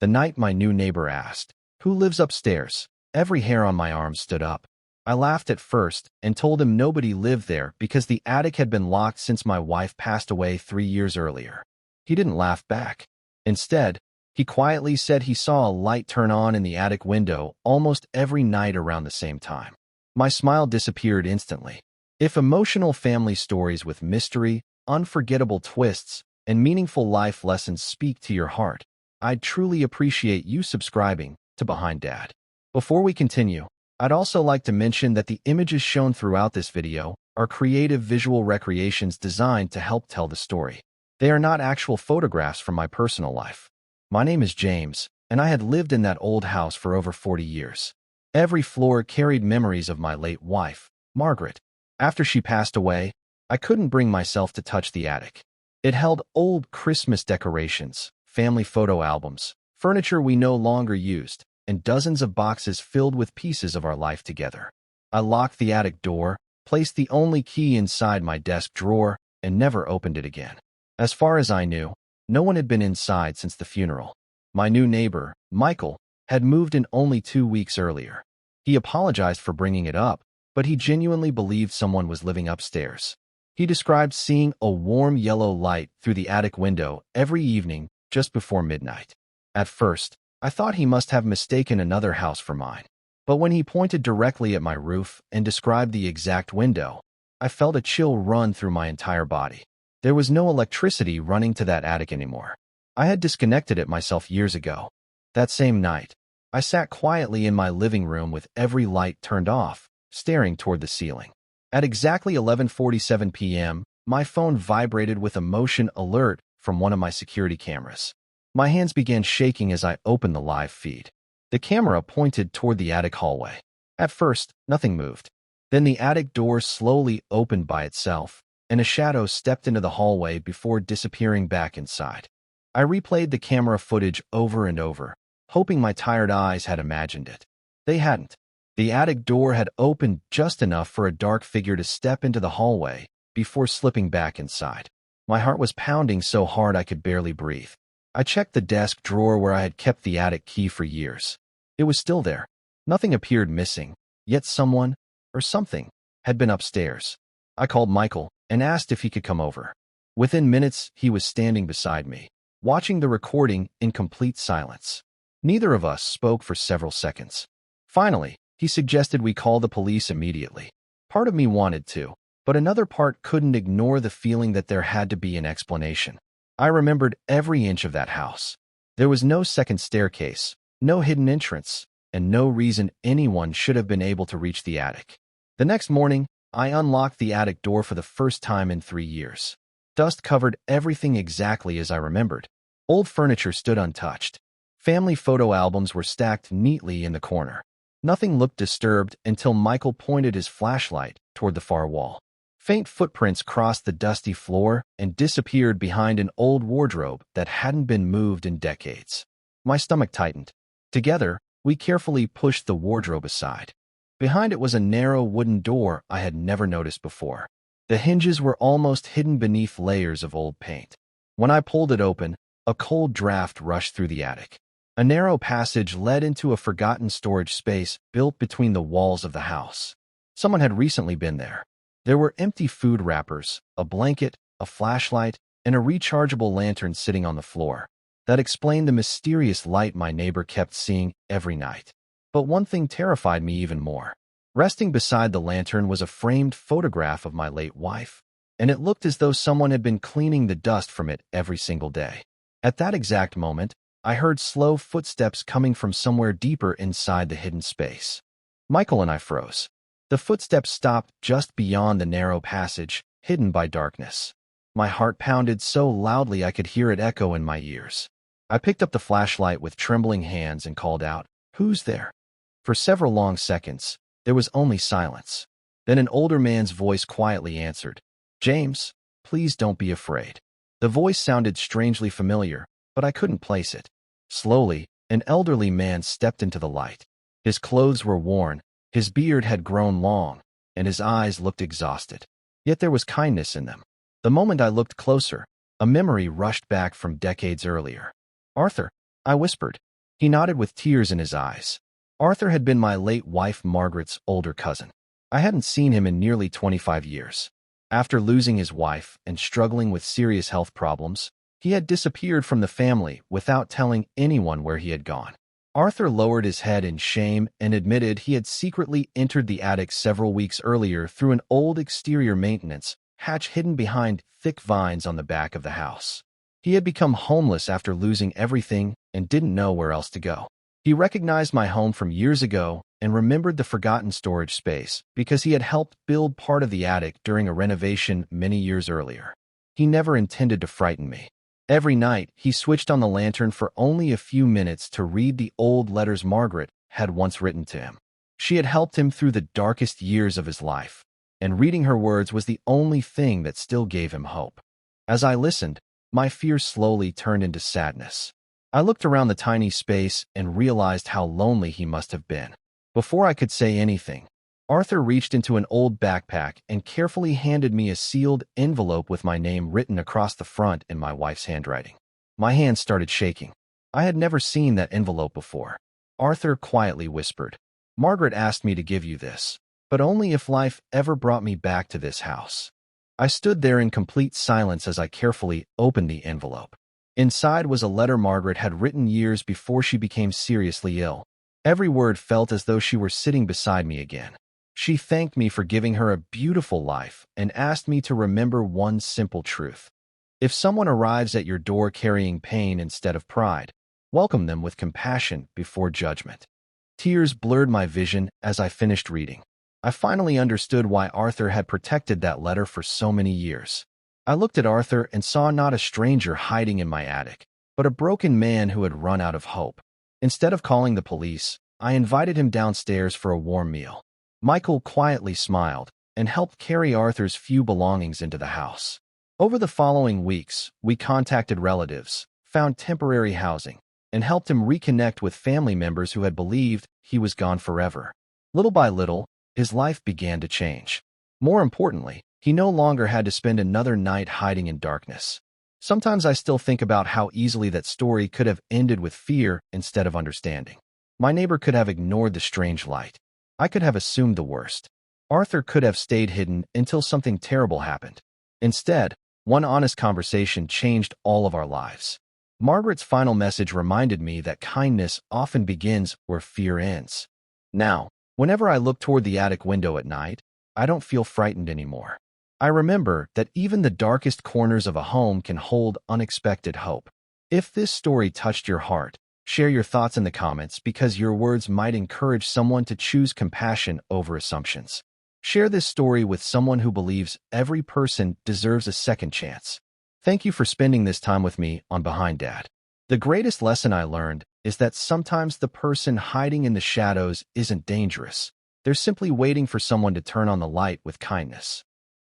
The night my new neighbor asked, "Who lives upstairs?" Every hair on my arm stood up. I laughed at first and told him nobody lived there because the attic had been locked since my wife passed away 3 years earlier. He didn't laugh back. Instead, he quietly said he saw a light turn on in the attic window almost every night around the same time. My smile disappeared instantly. If emotional family stories with mystery, unforgettable twists, and meaningful life lessons speak to your heart, I'd truly appreciate you subscribing to Behind Dad. Before we continue, I'd also like to mention that the images shown throughout this video are creative visual recreations designed to help tell the story. They are not actual photographs from my personal life. My name is James, and I had lived in that old house for over 40 years. Every floor carried memories of my late wife, Margaret. After she passed away, I couldn't bring myself to touch the attic. It held old Christmas decorations, family photo albums, furniture we no longer used, and dozens of boxes filled with pieces of our life together. I locked the attic door, placed the only key inside my desk drawer, and never opened it again. As far as I knew, no one had been inside since the funeral. My new neighbor, Michael, had moved in only 2 weeks earlier. He apologized for bringing it up, but he genuinely believed someone was living upstairs. He described seeing a warm yellow light through the attic window every evening just before midnight. At first, I thought he must have mistaken another house for mine. But when he pointed directly at my roof and described the exact window, I felt a chill run through my entire body. There was no electricity running to that attic anymore. I had disconnected it myself years ago. That same night, I sat quietly in my living room with every light turned off, staring toward the ceiling. At exactly 11:47 p.m., my phone vibrated with a motion alert from one of my security cameras. My hands began shaking as I opened the live feed. The camera pointed toward the attic hallway. At first, nothing moved. Then the attic door slowly opened by itself, and a shadow stepped into the hallway before disappearing back inside. I replayed the camera footage over and over, hoping my tired eyes had imagined it. They hadn't. The attic door had opened just enough for a dark figure to step into the hallway before slipping back inside. My heart was pounding so hard I could barely breathe. I checked the desk drawer where I had kept the attic key for years. It was still there. Nothing appeared missing, yet someone, or something, had been upstairs. I called Michael and asked if he could come over. Within minutes, he was standing beside me, watching the recording in complete silence. Neither of us spoke for several seconds. Finally, he suggested we call the police immediately. Part of me wanted to, but another part couldn't ignore the feeling that there had to be an explanation. I remembered every inch of that house. There was no second staircase, no hidden entrance, and no reason anyone should have been able to reach the attic. The next morning, I unlocked the attic door for the first time in 3 years. Dust covered everything exactly as I remembered. Old furniture stood untouched. Family photo albums were stacked neatly in the corner. Nothing looked disturbed until Michael pointed his flashlight toward the far wall. Faint footprints crossed the dusty floor and disappeared behind an old wardrobe that hadn't been moved in decades. My stomach tightened. Together, we carefully pushed the wardrobe aside. Behind it was a narrow wooden door I had never noticed before. The hinges were almost hidden beneath layers of old paint. When I pulled it open, a cold draft rushed through the attic. A narrow passage led into a forgotten storage space built between the walls of the house. Someone had recently been there. There were empty food wrappers, a blanket, a flashlight, and a rechargeable lantern sitting on the floor. That explained the mysterious light my neighbor kept seeing every night. But one thing terrified me even more. Resting beside the lantern was a framed photograph of my late wife, and it looked as though someone had been cleaning the dust from it every single day. At that exact moment, I heard slow footsteps coming from somewhere deeper inside the hidden space. Michael and I froze. The footsteps stopped just beyond the narrow passage, hidden by darkness. My heart pounded so loudly I could hear it echo in my ears. I picked up the flashlight with trembling hands and called out, "Who's there?" For several long seconds, there was only silence. Then an older man's voice quietly answered, "James, please don't be afraid." The voice sounded strangely familiar, but I couldn't place it. Slowly, an elderly man stepped into the light. His clothes were worn, his beard had grown long, and his eyes looked exhausted. Yet there was kindness in them. The moment I looked closer, a memory rushed back from decades earlier. "Arthur," I whispered, He nodded with tears in his eyes. Arthur had been my late wife Margaret's older cousin. I hadn't seen him in nearly 25 years. After losing his wife and struggling with serious health problems, he had disappeared from the family without telling anyone where he had gone. Arthur lowered his head in shame and admitted he had secretly entered the attic several weeks earlier through an old exterior maintenance hatch hidden behind thick vines on the back of the house. He had become homeless after losing everything and didn't know where else to go. He recognized my home from years ago and remembered the forgotten storage space because he had helped build part of the attic during a renovation many years earlier. He never intended to frighten me. Every night, he switched on the lantern for only a few minutes to read the old letters Margaret had once written to him. She had helped him through the darkest years of his life, and reading her words was the only thing that still gave him hope. As I listened, my fear slowly turned into sadness. I looked around the tiny space and realized how lonely he must have been. Before I could say anything, Arthur reached into an old backpack and carefully handed me a sealed envelope with my name written across the front in my wife's handwriting. My hands started shaking. I had never seen that envelope before. Arthur quietly whispered, "Margaret asked me to give you this, but only if life ever brought me back to this house." I stood there in complete silence as I carefully opened the envelope. Inside was a letter Margaret had written years before she became seriously ill. Every word felt as though she were sitting beside me again. She thanked me for giving her a beautiful life and asked me to remember one simple truth. If someone arrives at your door carrying pain instead of pride, welcome them with compassion before judgment. Tears blurred my vision as I finished reading. I finally understood why Arthur had protected that letter for so many years. I looked at Arthur and saw not a stranger hiding in my attic, but a broken man who had run out of hope. Instead of calling the police, I invited him downstairs for a warm meal. Michael quietly smiled and helped carry Arthur's few belongings into the house. Over the following weeks, we contacted relatives, found temporary housing, and helped him reconnect with family members who had believed he was gone forever. Little by little, his life began to change. More importantly, he no longer had to spend another night hiding in darkness. Sometimes I still think about how easily that story could have ended with fear instead of understanding. My neighbor could have ignored the strange light. I could have assumed the worst. Arthur could have stayed hidden until something terrible happened. Instead, one honest conversation changed all of our lives. Margaret's final message reminded me that kindness often begins where fear ends. Now, whenever I look toward the attic window at night, I don't feel frightened anymore. I remember that even the darkest corners of a home can hold unexpected hope. If this story touched your heart, share your thoughts in the comments because your words might encourage someone to choose compassion over assumptions. Share this story with someone who believes every person deserves a second chance. Thank you for spending this time with me on Behind Dad. The greatest lesson I learned is that sometimes the person hiding in the shadows isn't dangerous. They're simply waiting for someone to turn on the light with kindness.